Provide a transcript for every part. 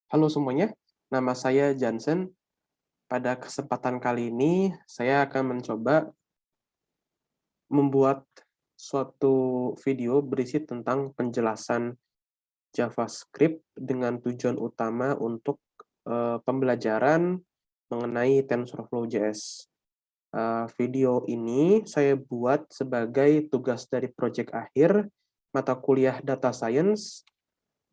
Halo semuanya, nama saya Jansen. Pada kesempatan kali ini, saya akan mencoba membuat suatu video berisi tentang penjelasan JavaScript dengan tujuan utama untuk pembelajaran mengenai TensorFlow.js. Video ini saya buat sebagai tugas dari proyek akhir mata kuliah Data Science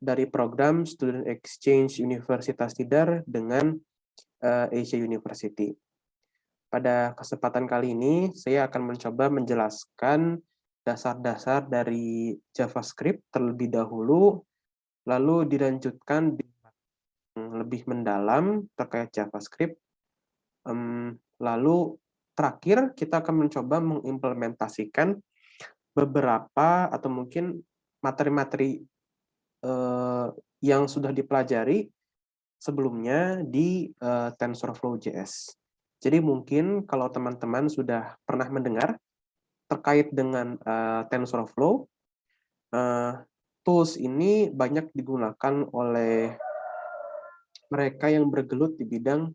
dari program Student Exchange Universitas Tidar dengan Asia University. Pada kesempatan kali ini, saya akan mencoba menjelaskan dasar-dasar dari JavaScript terlebih dahulu, lalu dilanjutkan lebih mendalam terkait JavaScript, lalu terakhir kita akan mencoba mengimplementasikan beberapa atau mungkin materi-materi yang sudah dipelajari sebelumnya di TensorFlow.js. Jadi mungkin kalau teman-teman sudah pernah mendengar terkait dengan TensorFlow, tools ini banyak digunakan oleh mereka yang bergelut di bidang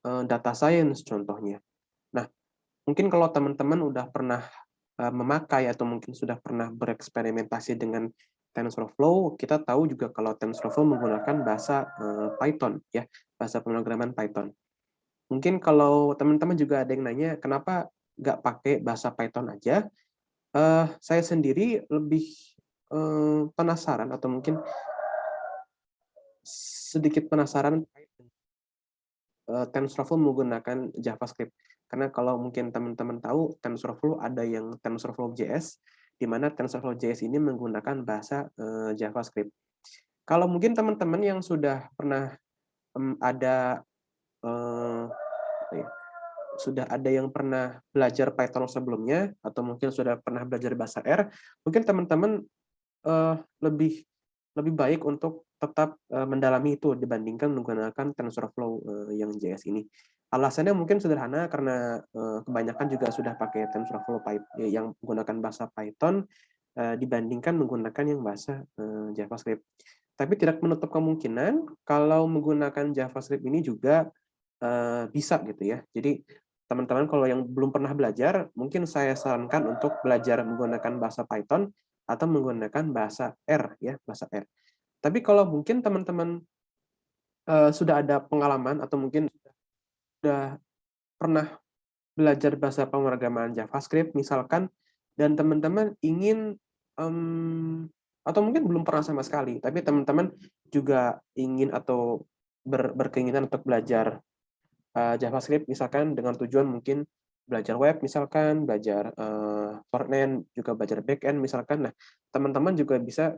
data science contohnya. Nah, mungkin kalau teman-teman udah pernah memakai atau mungkin sudah pernah bereksperimentasi dengan TensorFlow, kita tahu juga kalau TensorFlow menggunakan bahasa Python, ya, bahasa pemrograman Python. Mungkin kalau teman-teman juga ada yang nanya, kenapa nggak pakai bahasa Python aja? Saya sendiri lebih penasaran atau mungkin sedikit penasaran TensorFlow menggunakan JavaScript. Karena kalau mungkin teman-teman tahu, TensorFlow ada yang TensorFlow.js, di mana TensorFlow.js ini menggunakan bahasa JavaScript. Kalau mungkin teman-teman yang sudah pernah ada sudah ada yang pernah belajar Python sebelumnya, atau mungkin sudah pernah belajar bahasa R, mungkin teman-teman lebih lebih baik untuk tetap mendalami itu dibandingkan menggunakan TensorFlow yang JS ini. Alasannya mungkin sederhana karena kebanyakan juga sudah pakai TensorFlow yang menggunakan bahasa Python dibandingkan menggunakan yang bahasa JavaScript. Tapi tidak menutup kemungkinan kalau menggunakan JavaScript ini juga bisa gitu ya. Jadi teman-teman kalau yang belum pernah belajar, mungkin saya sarankan untuk belajar menggunakan bahasa Python atau menggunakan bahasa R ya, bahasa R. Tapi kalau mungkin teman-teman sudah ada pengalaman atau mungkin sudah pernah belajar bahasa pemrograman JavaScript misalkan, dan teman-teman ingin atau mungkin belum pernah sama sekali, tapi teman-teman juga ingin atau berkeinginan untuk belajar JavaScript misalkan dengan tujuan mungkin belajar web misalkan, belajar frontend, juga belajar backend misalkan. Nah, teman-teman juga bisa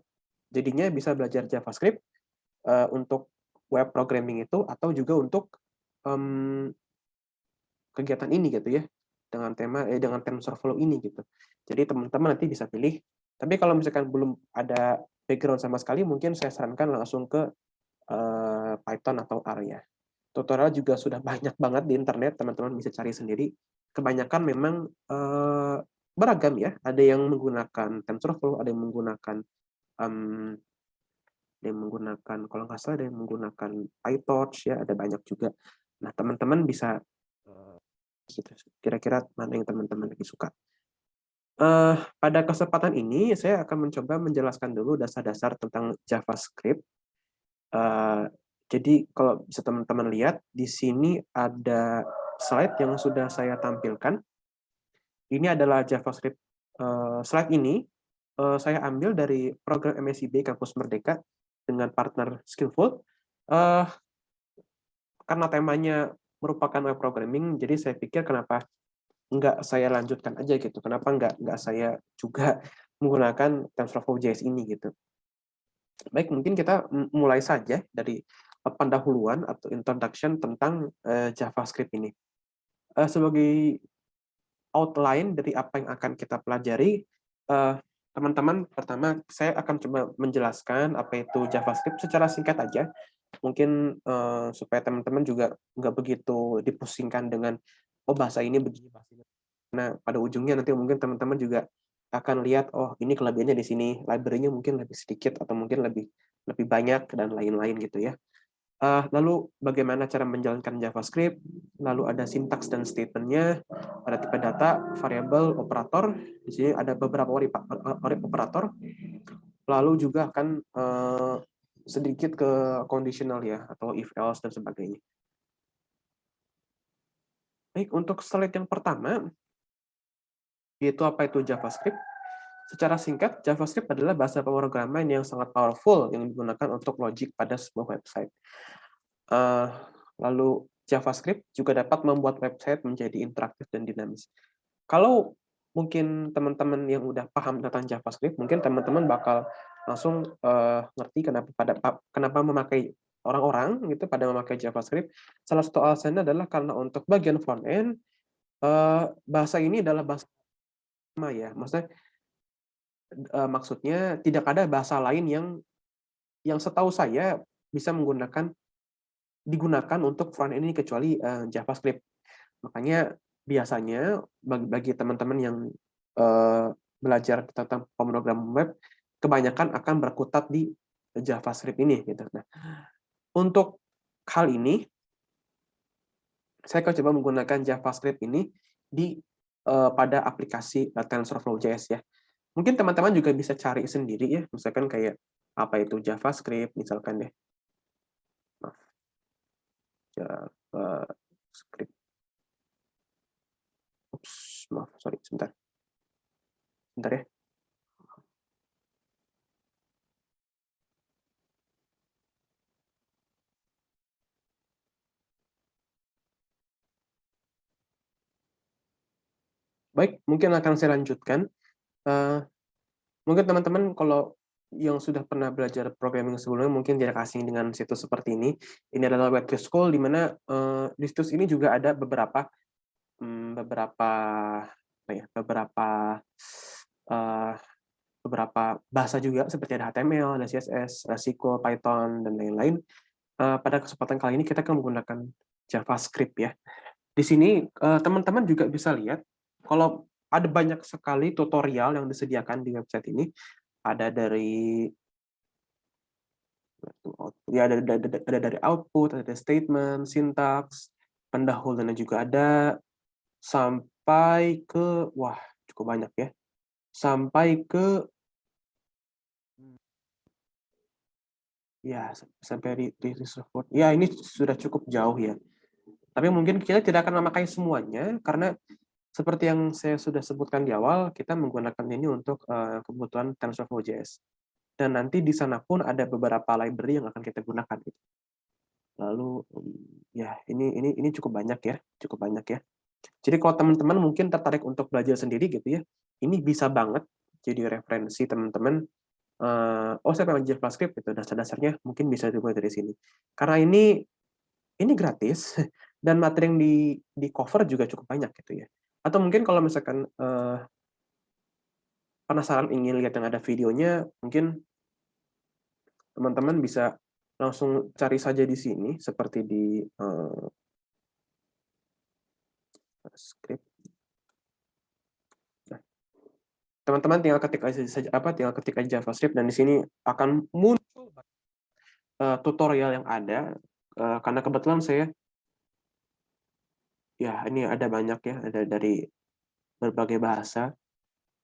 jadinya bisa belajar JavaScript untuk web programming itu atau juga untuk kegiatan ini gitu ya, dengan dengan TensorFlow ini gitu. Jadi teman-teman nanti bisa pilih. Tapi kalau misalkan belum ada background sama sekali, mungkin saya sarankan langsung ke Python atau R ya. Tutorial juga sudah banyak banget di internet, teman-teman bisa cari sendiri. Kebanyakan memang beragam ya, ada yang menggunakan TensorFlow, ada yang menggunakan kalau nggak salah ada yang menggunakan PyTorch ya, ada banyak juga. Nah, teman-teman bisa gitu, kira-kira mana yang teman-teman lebih suka. Pada kesempatan ini saya akan mencoba menjelaskan dulu dasar-dasar tentang JavaScript. Jadi kalau bisa teman-teman lihat, di sini ada slide yang sudah saya tampilkan. Ini adalah JavaScript. Slide ini saya ambil dari program MSIB Kampus Merdeka dengan partner Skillful. Karena temanya merupakan web programming, jadi saya pikir kenapa nggak saya lanjutkan aja gitu. Kenapa nggak saya juga menggunakan TensorFlow.js ini gitu. Baik, mungkin kita mulai saja dari pendahuluan atau introduction tentang JavaScript ini. Sebagai outline dari apa yang akan kita pelajari, teman-teman, pertama saya akan coba menjelaskan apa itu JavaScript secara singkat aja. Mungkin supaya teman-teman juga nggak begitu dipusingkan dengan, oh bahasa ini begini, bahasa ini. Nah, pada ujungnya nanti mungkin teman-teman juga akan lihat, oh ini kelebihannya di sini, library-nya mungkin lebih sedikit atau mungkin lebih lebih banyak dan lain-lain gitu ya. Lalu bagaimana cara menjalankan JavaScript, lalu ada sintaks dan statement-nya, ada tipe data, variabel, operator, di sini ada beberapa operator, lalu juga akan sedikit ke conditional ya, atau if else dan sebagainya. Baik, untuk slide yang pertama, yaitu apa itu JavaScript. Secara singkat, JavaScript adalah bahasa pemrograman yang sangat powerful yang digunakan untuk logic pada sebuah website. Lalu JavaScript juga dapat membuat website menjadi interaktif dan dinamis. Kalau mungkin teman-teman yang udah paham tentang JavaScript, mungkin teman-teman bakal langsung ngerti kenapa memakai orang-orang gitu pada memakai JavaScript. Salah satu alasannya adalah karena untuk bagian front end, bahasa ini adalah bahasa lama ya. Maksudnya tidak ada bahasa lain yang setahu saya bisa digunakan untuk front end ini kecuali JavaScript. Makanya biasanya bagi teman-teman yang belajar tentang pemrograman web, kebanyakan akan berkutat di JavaScript ini gitu. Nah, untuk hal ini saya akan coba menggunakan JavaScript ini pada aplikasi TensorFlow.js ya. Mungkin teman-teman juga bisa cari sendiri ya, misalkan kayak apa itu JavaScript, misalkan deh. Maaf, JavaScript. Ups, maaf, sorry, sebentar. Sebentar ya. Baik, mungkin akan saya lanjutkan. Mungkin teman-teman kalau yang sudah pernah belajar programming sebelumnya mungkin tidak asing dengan situs seperti ini. Ini adalah web school di mana di situs ini juga ada beberapa bahasa juga seperti ada HTML, ada CSS, ada SQL, Python dan lain-lain. Pada kesempatan kali ini kita akan menggunakan JavaScript ya. Di sini teman-teman juga bisa lihat kalau ada banyak sekali tutorial yang disediakan di website ini. Ada dari dari output, ada statement, syntax, pendahuluannya juga ada, sampai ke wah cukup banyak ya, sampai ke ya sampai di support. Ya ini sudah cukup jauh ya. Tapi mungkin kita tidak akan memakai semuanya karena seperti yang saya sudah sebutkan di awal, kita menggunakan ini untuk kebutuhan TensorFlow.js. Dan nanti di sana pun ada beberapa library yang akan kita gunakan. Lalu ya ini cukup banyak ya, cukup banyak ya. Jadi kalau teman-teman mungkin tertarik untuk belajar sendiri gitu ya, ini bisa banget jadi referensi teman-teman. Oh saya pengen JavaScript gitu, dasar-dasarnya mungkin bisa dimulai dari sini. Karena ini gratis dan materi yang di cover juga cukup banyak gitu ya. Atau mungkin kalau misalkan penasaran ingin lihat yang ada videonya, mungkin teman-teman bisa langsung cari saja di sini seperti di script. Nah, teman-teman tinggal ketik aja JavaScript dan di sini akan muncul tutorial yang ada karena kebetulan saya ya ini ada banyak ya, ada dari berbagai bahasa.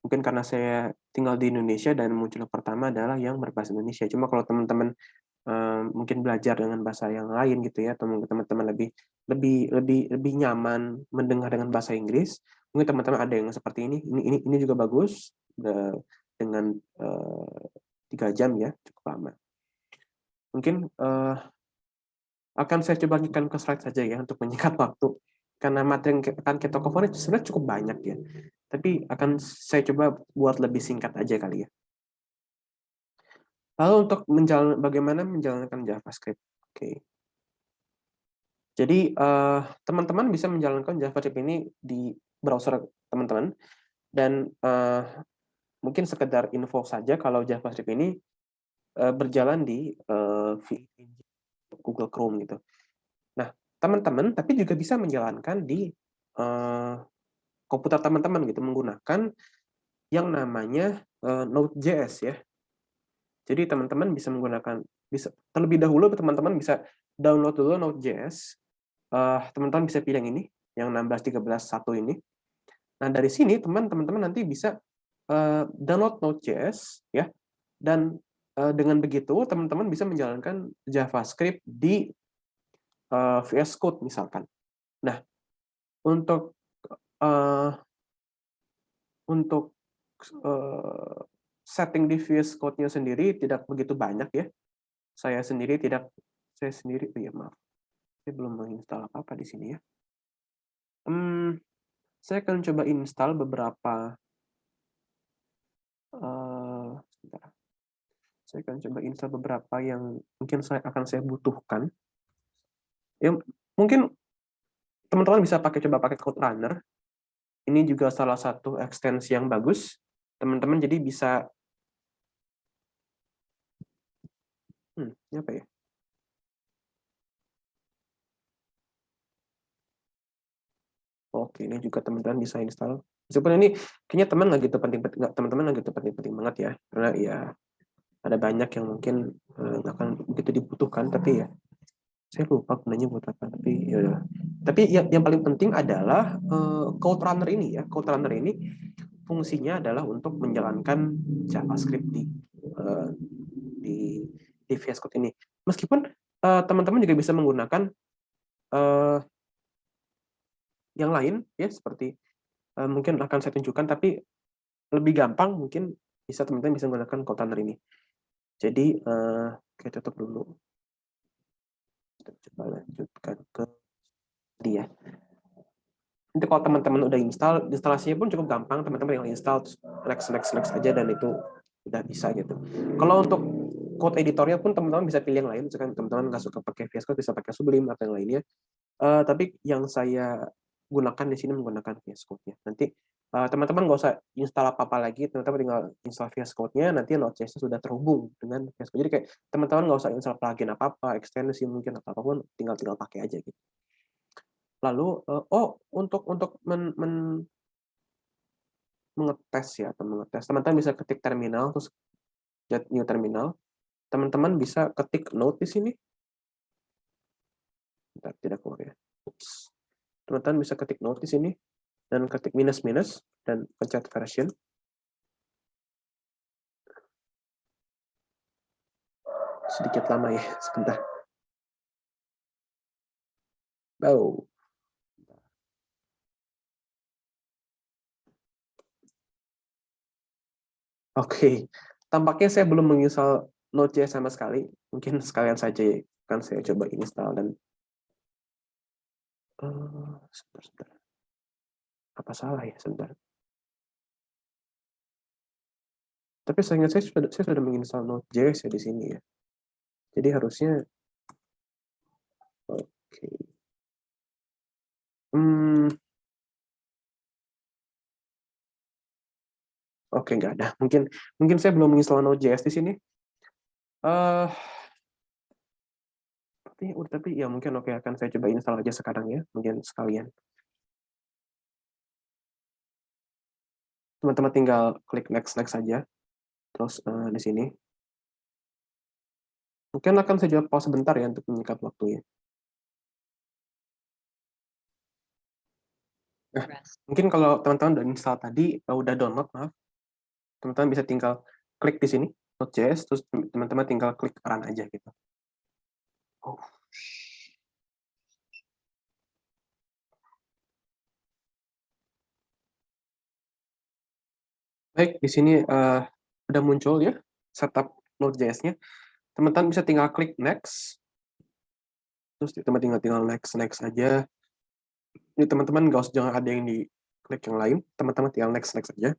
Mungkin karena saya tinggal di Indonesia dan muncul pertama adalah yang berbahasa Indonesia. Cuma kalau teman-teman mungkin belajar dengan bahasa yang lain gitu ya, atau mungkin teman-teman lebih nyaman mendengar dengan bahasa Inggris, mungkin teman-teman ada yang seperti ini. Ini juga bagus dengan 3 jam ya, cukup lama. Mungkin akan saya coba lanjutkan ke slide saja ya untuk menyingkat waktu. Karena materi yang akan kita cover sebenarnya cukup banyak ya. Tapi akan saya coba buat lebih singkat aja kali ya. Lalu untuk bagaimana menjalankan JavaScript. Oke. Jadi teman-teman bisa menjalankan JavaScript ini di browser teman-teman dan mungkin sekedar info saja kalau JavaScript ini berjalan di Google Chrome gitu. Nah, teman-teman tapi juga bisa menjalankan di komputer teman-teman gitu menggunakan yang namanya Node.js ya. Jadi teman-teman bisa terlebih dahulu teman-teman bisa download dulu Node.js. Teman-teman bisa pilih yang ini, yang 16.13.1 ini. Nah, dari sini teman-teman nanti bisa download Node.js ya. Dan dengan begitu teman-teman bisa menjalankan JavaScript di VS Code misalkan. Nah, untuk uh, untuk setting di VS Code-nya sendiri tidak begitu banyak ya. Saya sendiri, oh ya maaf, saya belum menginstal apa-apa di sini ya. Saya akan coba install beberapa. Sebentar. Saya akan coba install beberapa yang mungkin akan saya butuhkan. Ya, mungkin teman-teman bisa coba pakai Code Runner. Ini juga salah satu ekstensi yang bagus. Teman-teman jadi bisa ini apa ya? Oke, ini juga teman-teman bisa install. Meskipun ini kayaknya teman-teman nggak gitu penting-penting banget ya, karena ya ada banyak yang mungkin nggak akan begitu dibutuhkan, tapi ya saya lupa gunanya buat apa. Tapi yang paling penting adalah Code Runner ini ya. Code Runner ini fungsinya adalah untuk menjalankan JavaScript di VS Code ini. Meskipun teman-teman juga bisa menggunakan yang lain ya, seperti mungkin akan saya tunjukkan, tapi lebih gampang mungkin teman-teman bisa menggunakan Code Runner ini. Jadi kita tutup dulu. Kita coba lanjutkan ke dia. Nanti kalau teman-teman udah install, instalasinya pun cukup gampang, teman-teman yang install next aja dan itu udah bisa gitu. Kalau untuk code editornya pun teman-teman bisa pilih yang lain, misalkan teman-teman nggak suka pakai VS Code bisa pakai Sublime atau yang lainnya. Tapi yang saya gunakan di sini menggunakan VS Code-nya. Nanti teman-teman nggak usah install apa-apa lagi, teman-teman tinggal install VS Code-nya, nanti Node.js sudah terhubung dengan VS Code. Jadi kayak teman-teman nggak usah install plugin apa-apa, ekstensi mungkin atau apapun, tinggal pakai aja gitu. Lalu, untuk mengetes ya, atau mengetes, teman-teman bisa ketik terminal, terus get new terminal. Teman-teman bisa ketik Node di sini. Bentar, tidak keluar ya. Teman-teman bisa ketik Node di sini, dan ketik minus, dan pencet version. Sedikit lama ya, sebentar. Oh. Oke, tampaknya saya belum menginstal Node.js sama sekali. Mungkin sekalian saja kan saya coba install dan sebentar. Apa salah ya, sebentar. Tapi saya ingat saya sudah menginstal Node.js ya di sini ya. Jadi harusnya oke. Oke, nggak ada. Mungkin saya belum menginstal Node.js di sini. Tapi ya mungkin oke, akan saya coba install aja sekarang ya, mungkin sekalian. Teman-teman tinggal klik next saja. Terus di sini. Mungkin akan saya coba pause sebentar ya untuk menyingkat waktunya. Nah, mungkin kalau teman-teman udah install tadi, udah download, maaf. Teman-teman bisa tinggal klik di sini, Node.js, terus teman-teman tinggal klik run aja gitu. Oh. Baik, di sini udah muncul ya setup Node.js-nya. Teman-teman bisa tinggal klik next. Terus teman-teman tinggal next aja. Ini teman-teman jangan ada yang di klik yang lain. Teman-teman tinggal next aja.